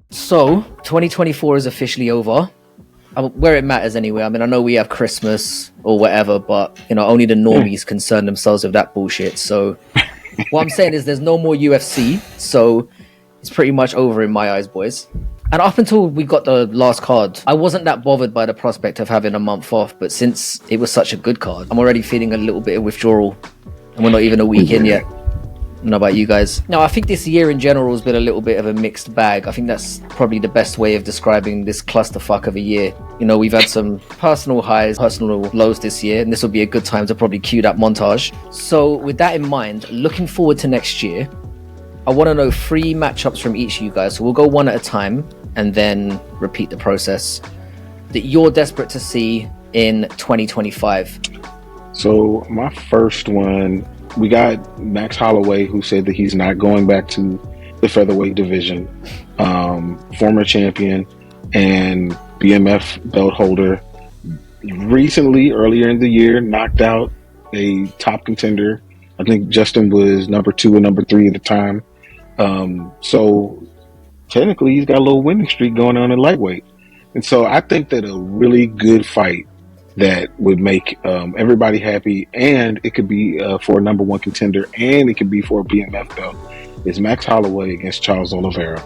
So, 2024 is officially over. Where it matters anyway. I mean, I know we have Christmas or whatever, but, you know, only the normies concern themselves with that bullshit. So, what I'm saying is there's no more UFC. So, it's pretty much over in my eyes, boys. And up until we got the last card, I wasn't that bothered by the prospect of having a month off. But since it was such a good card, I'm already feeling a little bit of withdrawal. And we're not even a week in yet. I don't know about you guys. No, I think this year in general has been a little bit of a mixed bag. I think that's probably the best way of describing this clusterfuck of a year. You know, we've had some personal highs, personal lows this year, and this will be a good time to probably cue that montage. So with that in mind, looking forward to next year, I want to know 3 matchups from each of you guys. So we'll go one at a time and then repeat the process that you're desperate to see in 2025. So my first one, we got Max Holloway, who said that he's not going back to the featherweight division. Former champion and BMF belt holder. Recently, earlier in the year, knocked out a top contender. I think Justin was number 2 and number 3 at the time. So technically, he's got a little winning streak going on in lightweight. And so I think that a really good fight that would make everybody happy, and it could be for a number 1 contender, and it could be for a BMF belt, is Max Holloway against Charles Oliveira.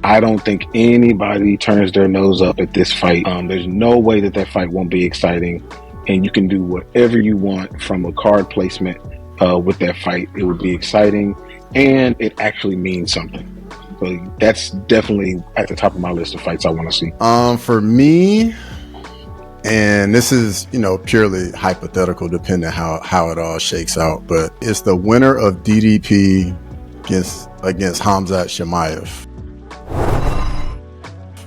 I don't think anybody turns their nose up at this fight. There's no way that fight won't be exciting, and you can do whatever you want from a card placement with that fight. It would be exciting, and it actually means something. So that's definitely at the top of my list of fights I want to see. For me, and this is, you know, purely hypothetical depending how it all shakes out, but it's the winner of DDP against Khamzat Chimaev.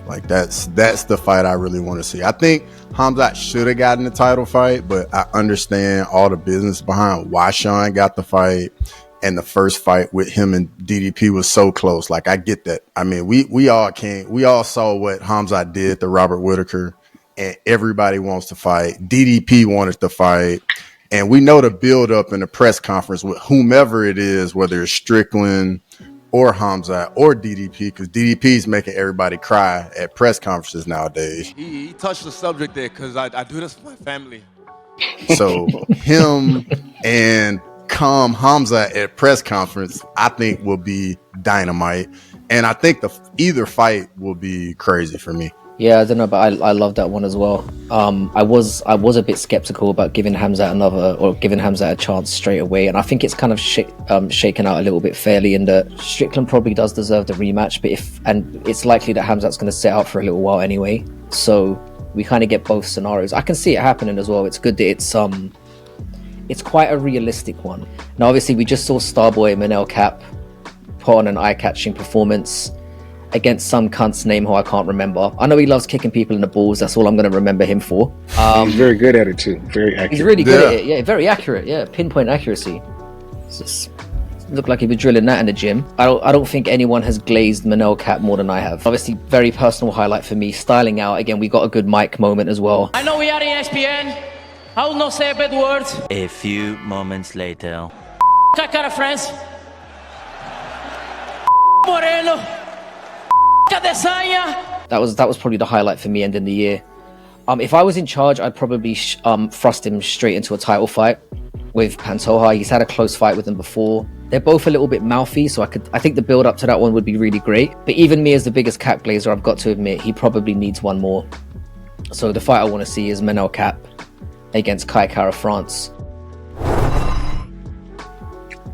Like that's the fight I really want to see. I think Khamzat should have gotten the title fight, but I understand all the business behind why Sean got the fight. And the first fight with him and DDP was so close. Like, I get that. I mean, we all saw what Khamzat did to Robert Whittaker, and everybody wants to fight. DDP wanted to fight. And we know the build up in the press conference with whomever it is, whether it's Strickland or Khamzat or DDP, because DDP is making everybody cry at press conferences nowadays. He touched the subject there because I do this for my family. So him and Khamzat at press conference, I think will be dynamite, and I think either fight will be crazy for me. Yeah, I don't know, but I love that one as well. I was a bit skeptical about giving Khamzat a chance straight away, and I think it's kind of shaken out a little bit fairly in that Strickland probably does deserve the rematch, but it's likely that Khamzat's going to sit out for a little while anyway, so we kind of get both scenarios. I can see it happening as well. It's good that it's quite a realistic one. Now, obviously, we just saw Starboy Manel Cap put on an eye-catching performance against some cunt's name who I can't remember. I know he loves kicking people in the balls. That's all I'm going to remember him for. He's very good at it, too. Very accurate. He's really good at it. Yeah, very accurate. Yeah, pinpoint accuracy. Looked like he was drilling that in the gym. I don't think anyone has glazed Manel Cap more than I have. Obviously, very personal highlight for me. Styling out. Again, we got a good mic moment as well. I know we are in ESPN. I will not say a bad word. A few moments later. Cara France. Moreno. Cadesanha. That was probably the highlight for me ending the year. If I was in charge, I'd probably thrust him straight into a title fight with Pantoja. He's had a close fight with him before. They're both a little bit mouthy, so I think the build up to that one would be really great. But even me as the biggest Cap glazer, I've got to admit, he probably needs one more. So the fight I want to see is Manel Cap against Kai Kara France.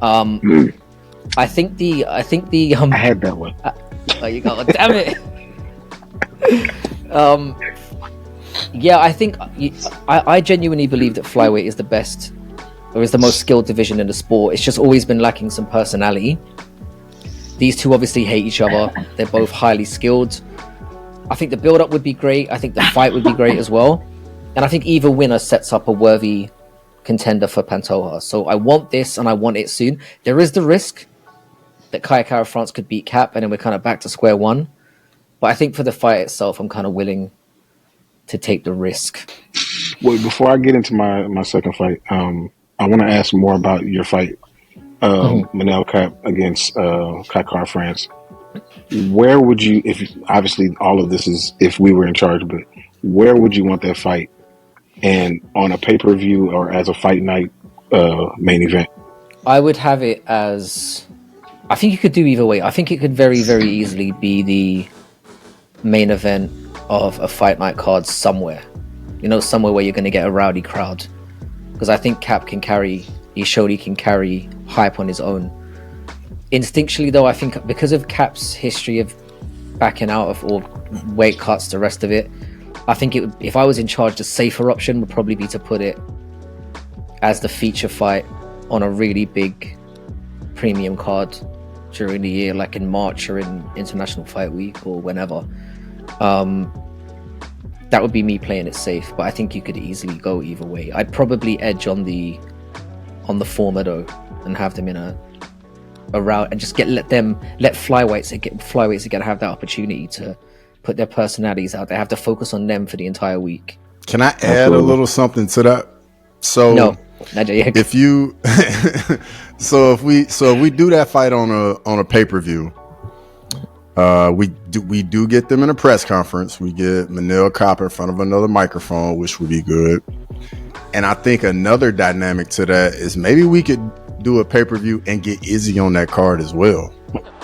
I think the I had that one. Oh, you got it. Damn it. Yeah, I genuinely believe that flyweight is the best, or is the most skilled division in the sport. It's just always been lacking some personality. These two obviously hate each other. They're both highly skilled. I think the build-up would be great. I think the fight would be great as well. And I think either winner sets up a worthy contender for Pantoja. So I want this, and I want it soon. There is the risk that Kai Kara France could beat Cap, and then we're kind of back to square one. But I think for the fight itself, I'm kind of willing to take the risk. Well, before I get into my second fight, I want to ask more about your fight, Manel Cap against Kakar France. Where would you, if obviously all of this is if we were in charge, but where would you want that fight? And on a pay-per-view or as a fight night main event? I would have it as, I think you could do either way. I think it could very, very easily be the main event of a fight night card somewhere. You know, somewhere where you're going to get a rowdy crowd. Because I think Cap can carry, he showed he can carry hype on his own. Instinctually, though, I think because of Cap's history of backing out of all weight cuts, the rest of it, I think it would, if I was in charge, the safer option would probably be to put it as the feature fight on a really big premium card during the year, like in March or in International Fight Week or whenever. That would be me playing it safe, but I think you could easily go either way. I'd probably edge on the former though, and have them in a route and just let flyweights again have that opportunity to put their personalities out. They have to focus on them for the entire week. Can I add a little something to that? So no, if you so if we do that fight on a pay-per-view, we do get them in a press conference. We get Manel Cop in front of another microphone, which would be good. And I think another dynamic to that is maybe we could do a pay-per-view and get Izzy on that card as well.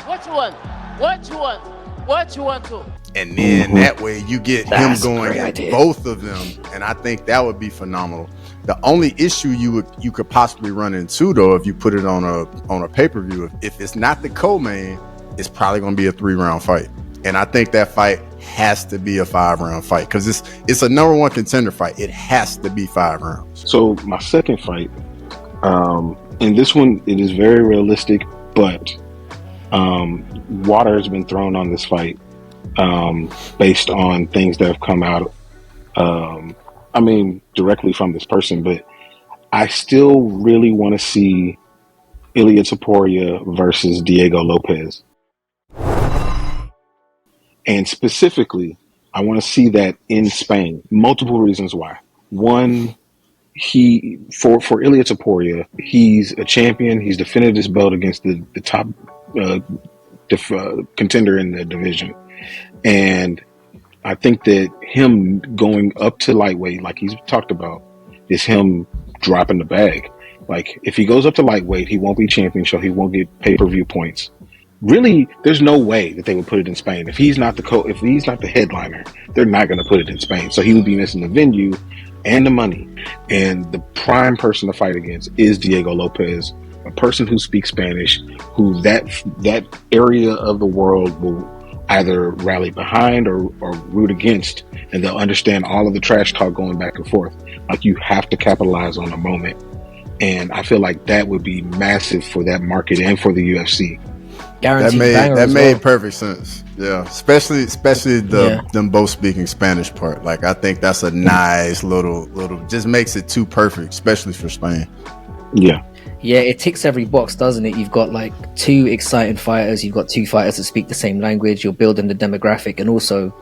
What you want? What you want? What you want to? And then that way you get him going at both of them. And I think that would be phenomenal. The only issue you could possibly run into though, if you put it on a pay-per-view, if it's not the co-main, it's probably going to be a 3-round fight. And I think that fight has to be a 5-round fight because it's a number one contender fight. It has to be 5 rounds. So my second fight, and this one, it is very realistic, but water has been thrown on this fight based on things that have come out. I mean, directly from this person, but I still really want to see Ilia Topuria versus Diego Lopez. And specifically, I want to see that in Spain. Multiple reasons why. One, for Ilia Topuria, he's a champion. He's defended his belt against the top contender in the division. And I think that him going up to lightweight, like he's talked about, is him dropping the bag. Like, if he goes up to lightweight, he won't be champion, so he won't get pay-per-view points. Really, there's no way that they would put it in Spain. If he's not the headliner, they're not going to put it in Spain. So he would be missing the venue and the money. And the prime person to fight against is Diego Lopez, a person who speaks Spanish, who that area of the world will either rally behind or root against, and they'll understand all of the trash talk going back and forth. Like, you have to capitalize on the moment. And I feel like that would be massive for that market and for the UFC. That made perfect sense. Yeah, especially them both speaking Spanish part. Like, I think that's a nice little just makes it too perfect, especially for Spain. Yeah, it ticks every box, doesn't it? You've got like 2 exciting fighters. You've got 2 fighters that speak the same language. You're building the demographic, and also,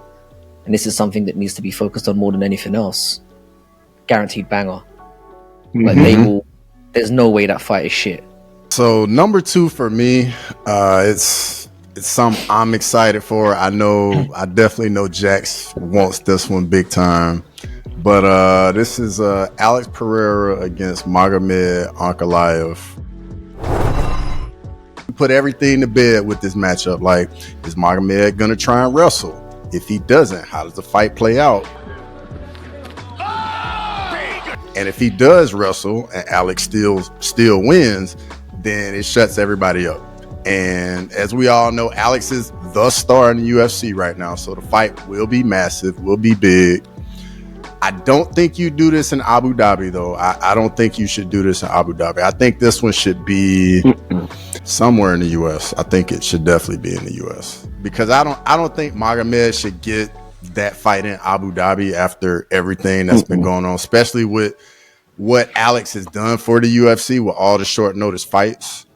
and this is something that needs to be focused on more than anything else, guaranteed banger. Like, there's no way that fight is shit. So number 2 for me, it's something I'm excited for. I definitely know Jax wants this one big time, but this is Alex Pereira against Magomed Ankalaev. Put everything to bed with this matchup. Like, is Magomed gonna try and wrestle? If he doesn't, how does the fight play out? And if he does wrestle and Alex still wins, then it shuts everybody up. And as we all know, Alex is the star in the UFC right now. So the fight will be massive, will be big. I don't think you do this in Abu Dhabi, though. I don't think you should do this in Abu Dhabi. I think this one should be somewhere in the US. I think it should definitely be in the US. Because I don't think Magomed should get that fight in Abu Dhabi after everything that's been going on, especially with what Alex has done for the UFC with all the short notice fights.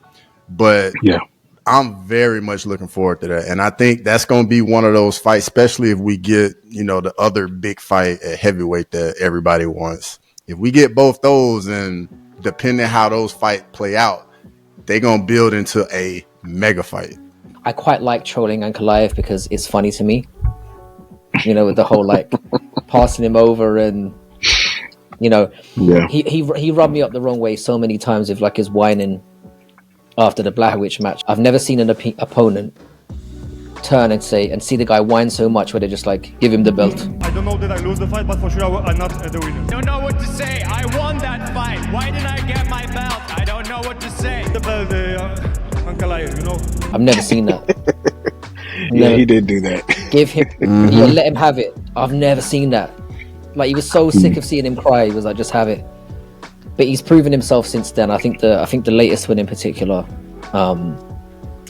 But yeah, I'm very much looking forward to that. And I think that's going to be one of those fights, especially if we get, the other big fight at heavyweight that everybody wants. If we get both those, and depending how those fights play out, they're going to build into a mega fight. I quite like trolling Ankalaev because it's funny to me. With the whole passing him over and he rubbed me up the wrong way so many times with his whining after the Blachowicz match. I've never seen an opponent turn and see the guy whine so much where they just give him the belt. I don't know that I lose the fight, but for sure I'm not the winner. Don't know what to say. I won that fight. Why didn't I get my belt? I don't know what to say. The belt, Ankalaev, I've never seen that. He did do that. Give him, let him have it. I've never seen that. He was so sick of seeing him cry. He was just have it. But he's proven himself since then. I think the latest win in particular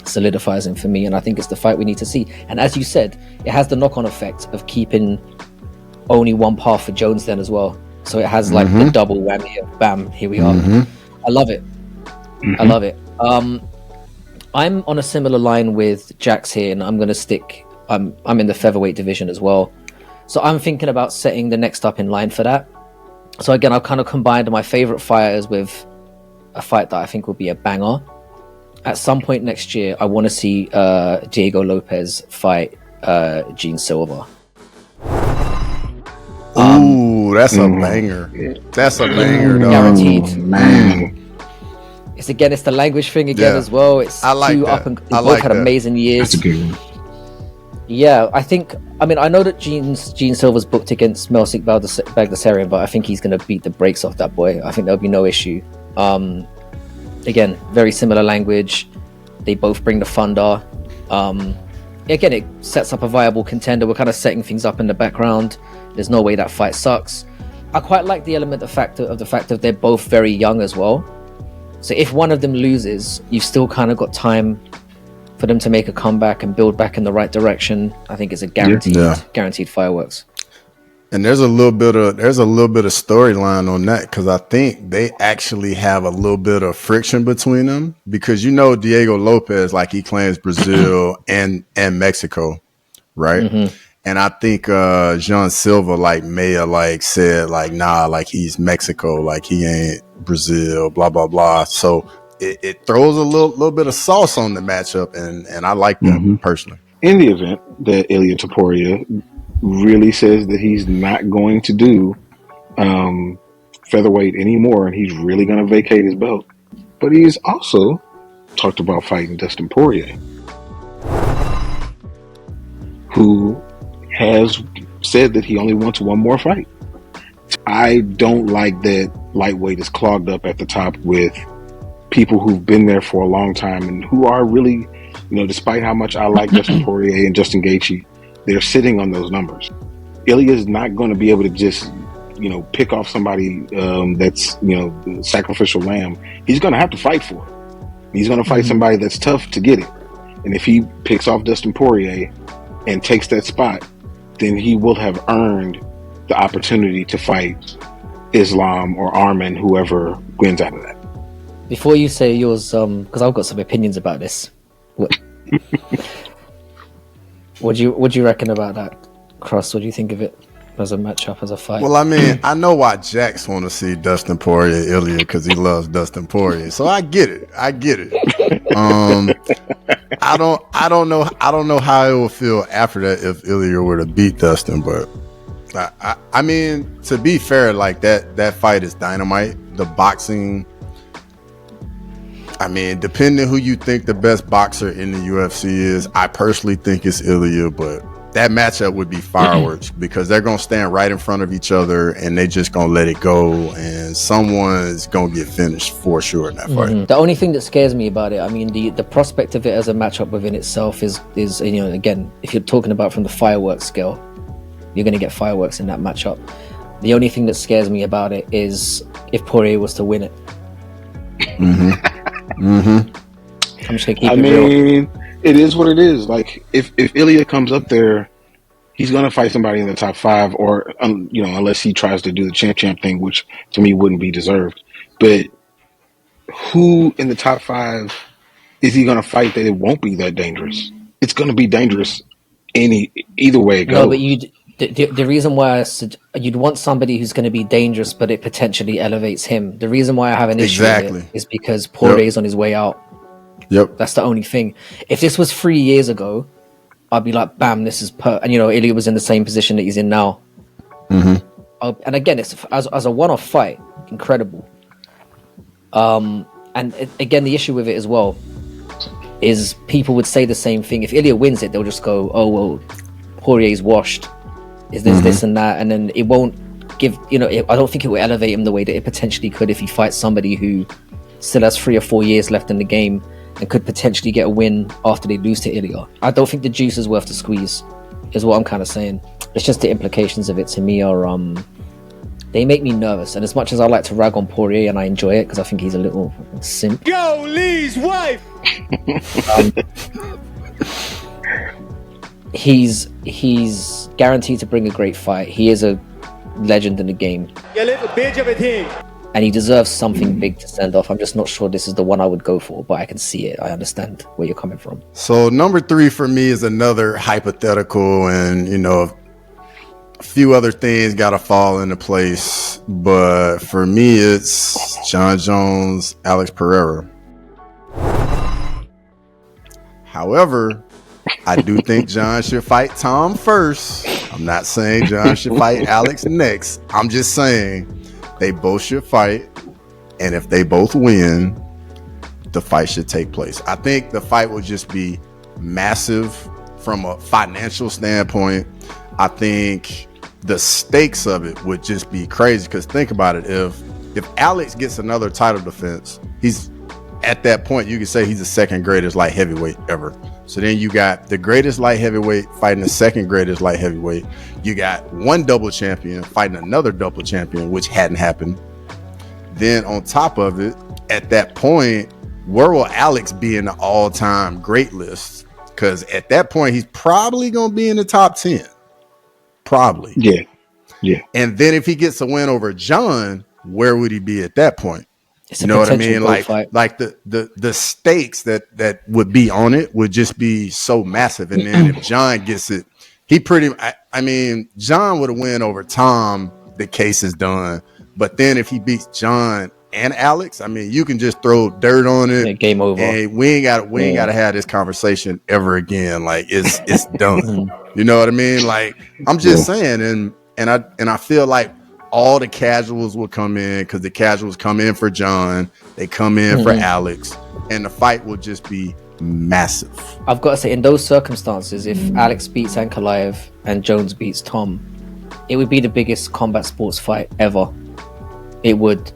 solidifies him for me, and I think it's the fight we need to see. And as you said, it has the knock-on effect of keeping only one path for Jones then as well. So it has the double whammy of bam, here we are. I love it. I love it. I'm on a similar line with Jax here, and I'm going to stick. I'm in the featherweight division as well, so I'm thinking about setting the next up in line for that. So again, I've kind of combined my favorite fighters with a fight that I think will be a banger. At some point next year, I want to see Diego Lopez fight Gene Silva. Ooh, that's a banger. That's a banger, though. Guaranteed. Man. It's the language thing again as well. It's I like two that. up and I both like had that. amazing years. That's a good one. Yeah, I know that Gene Silva's booked against Melsik Bagdasarian, but I think he's going to beat the brakes off that boy. I think there'll be no issue. Again, very similar language. They both bring the thunder. Again, it sets up a viable contender. We're kind of setting things up in the background. There's no way that fight sucks. I quite like the element of the fact that they're both very young as well. So if one of them loses, you've still kind of got time for them to make a comeback and build back in the right direction. I think it's a guaranteed fireworks. And there's a little bit of storyline on that, because I think they actually have a little bit of friction between them, because Diego Lopez, he claims Brazil and Mexico, right? And I think Jean Silva may have said nah, he's Mexico, he ain't Brazil, blah blah blah. So it throws a little bit of sauce on the matchup, and I like that personally. In the event that Ilya Topuria really says that he's not going to do featherweight anymore, and he's really going to vacate his belt, but he's also talked about fighting Dustin Poirier, who has said that he only wants one more fight. I don't like that lightweight is clogged up at the top with people who've been there for a long time and who are really, despite how much I like Dustin Poirier and Justin Gaethje, they're sitting on those numbers. Ilya's not going to be able to just, pick off somebody that's, sacrificial lamb. He's going to have to fight for it. He's going to fight somebody that's tough to get it. And if he picks off Dustin Poirier and takes that spot, then he will have earned the opportunity to fight Islam or Arman, whoever wins out of that. Before you say yours, because I've got some opinions about this. What do you reckon about that, Cross? What do you think of it as a matchup, as a fight? Well, I know why Jax want to see Dustin Poirier Ilya, because he loves Dustin Poirier. So I get it. I don't know how it will feel after that if Ilya were to beat Dustin, but I mean, to be fair, that fight is dynamite. The boxing, depending who you think the best boxer in the UFC is, I personally think it's Ilya, but that matchup would be fireworks because they're going to stand right in front of each other and they just going to let it go, and someone's going to get finished for sure in that fight. The only thing that scares me about it, the prospect of it as a matchup within itself is again, if you're talking about from the fireworks scale, you're going to get fireworks in that matchup. The only thing that scares me about it is if Poirier was to win it. I'm just going to keep it real. It is what it is. If Ilya comes up there, he's going to fight somebody in the top 5, or unless he tries to do the champ thing, which to me wouldn't be deserved. But who in the top 5 is he going to fight that it won't be that dangerous? It's going to be dangerous either way it goes. No, but the reason why you'd want somebody who's going to be dangerous, but it potentially elevates him. The reason why I have an issue with it is because Poirier's on his way out. Yep. That's the only thing. If this was 3 years ago, I'd be like, bam, this is and Ilya was in the same position that he's in now. Mm-hmm. And again, it's as a one-off fight, incredible. Again, the issue with it as well is people would say the same thing. If Ilya wins it, they'll just go, oh, well, Poirier's washed. Is this this and that? And then it won't give, I don't think it will elevate him the way that it potentially could if he fights somebody who still has 3 or 4 years left in the game and could potentially get a win after they lose to Ilya. I don't think the juice is worth the squeeze, is what I'm kind of saying. It's just the implications of it to me are, they make me nervous. And as much as I like to rag on Poirier and I enjoy it because I think he's a little simp. Yo, Lee's wife! He's guaranteed to bring a great fight. He is a legend in the game. You little bitch of a thing. And he deserves something big to send off. I'm just not sure this is the one I would go for, but I can see it. I understand where you're coming from. So number 3 for me is another hypothetical, and a few other things got to fall into place. But for me, it's John Jones, Alex Pereira. However, I do think John should fight Tom first. I'm not saying John should fight Alex next. I'm just saying they both should fight. And if they both win, the fight should take place. I think the fight will just be massive from a financial standpoint. I think the stakes of it would just be crazy. Because think about it. If Alex gets another title defense, he's at that point, you can say he's the second greatest light heavyweight ever. So then you got the greatest light heavyweight fighting the second greatest light heavyweight. You got one double champion fighting another double champion, which hadn't happened. Then on top of it, at that point, where will Alex be in the all-time great list? Because at that point, he's probably going to be in the top 10. Probably. Yeah. And then if he gets a win over John, where would he be at that point? You know what I mean? Like the stakes that would be on it would just be so massive. And then if John gets it, John would have win over Tom. The case is done. But then if he beats John and Alex, you can just throw dirt on it. Yeah, game over. And we ain't got to have this conversation ever again. Like it's done. You know what I mean? Like I'm just saying, and I feel like all the casuals will come in because the casuals come in for John, they come in for Alex, and the fight will just be massive. I've got to say, in those circumstances, if Alex beats Ankalaev and Jones beats Tom, it would be the biggest combat sports fight ever. It would,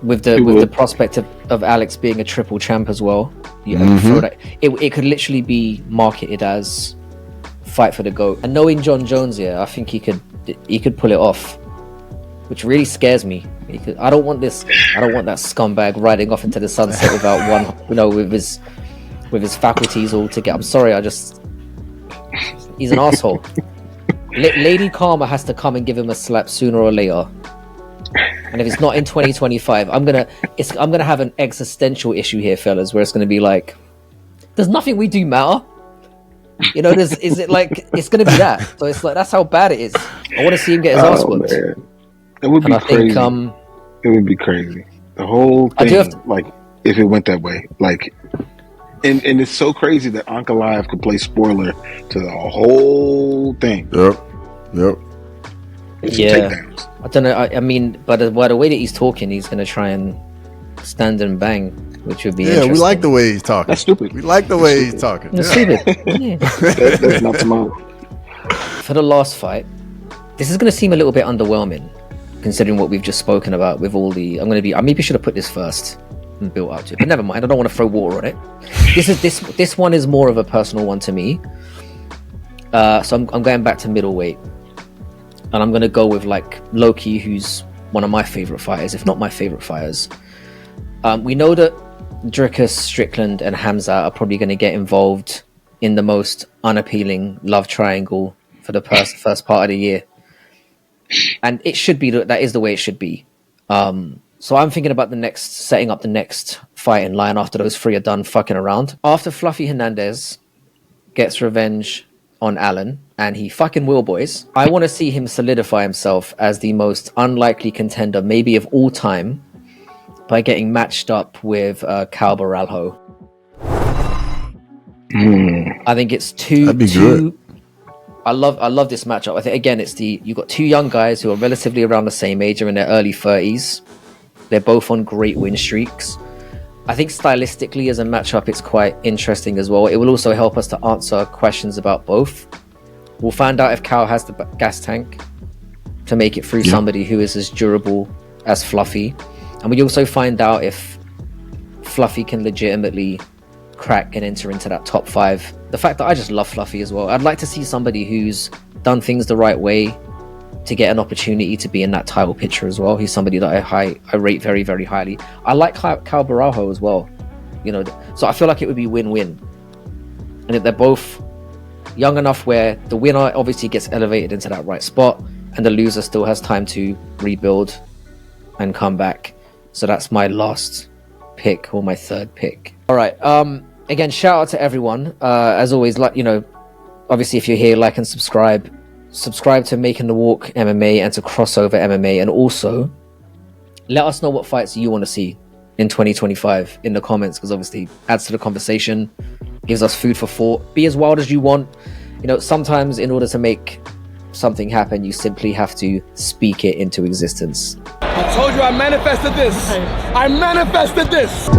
with the prospect of Alex being a triple champ as well. It could literally be marketed as fight for the GOAT. And knowing John Jones here, I think he could pull it off, which really scares me. I don't want that scumbag riding off into the sunset without one, with his faculties all together. I'm sorry, he's an asshole. Lady Karma has to come and give him a slap sooner or later. And if it's not in 2025, I'm gonna have an existential issue here, fellas, where it's gonna be like, does nothing we do matter? Is it like it's gonna be that? So it's like that's how bad it is. I want to see him get his ass whooped. It would be crazy. It would be crazy. The whole thing, if it went that way, and it's so crazy that Ankalaev could play spoiler to the whole thing. Yep. Takedowns. I don't know. But by the way that he's talking, he's going to try and stand and bang, which would be interesting. We like the way he's talking. That's stupid. We like the way he's talking. That's stupid. Yeah. That's not tomorrow. For the last fight, this is going to seem a little bit underwhelming, considering what we've just spoken about with all the. I maybe should have put this first and built up to it, but never mind. I don't want to throw water on it. This one is more of a personal one to me. So I'm going back to middleweight, and I'm going to go with Loki, who's one of my favorite fighters, if not my favorite fighters. We know that Dricus, Strickland, and Hamza are probably going to get involved in the most unappealing love triangle for the first part of the year. And it should be that is the way it should be. So I'm thinking about setting up the next fight in line after those three are done fucking around. After Fluffy Hernandez gets revenge on Allen, and he fucking will, boys, I want to see him solidify himself as the most unlikely contender, maybe of all time, by getting matched up with Cal Baralho. I think it's good. I love this matchup. I think again, you've got two young guys who are relatively around the same age, are in their early 30s. They're both on great win streaks. I think stylistically as a matchup, it's quite interesting as well. It will also help us to answer questions about both. We'll find out if Cal has the gas tank to make it through somebody who is as durable as Fluffy. And we also find out if Fluffy can legitimately crack and enter into that top 5. The fact that I just love Fluffy as well. I'd like to see somebody who's done things the right way to get an opportunity to be in that title picture as well. He's somebody that I rate very, very highly. I like Cal Baralho as well, so I feel like it would be win-win. And if they're both young enough where the winner obviously gets elevated into that right spot and the loser still has time to rebuild and come back. So that's my last pick, or my third pick. All right. Again, shout out to everyone. As always, obviously if you're here, like and subscribe to Making the Walk MMA and to Crossover MMA, and also let us know what fights you want to see in 2025 in the comments, because obviously adds to the conversation, gives us food for thought. Be as wild as you want. Sometimes in order to make something happen, you simply have to speak it into existence. I told you I manifested this. I manifested this.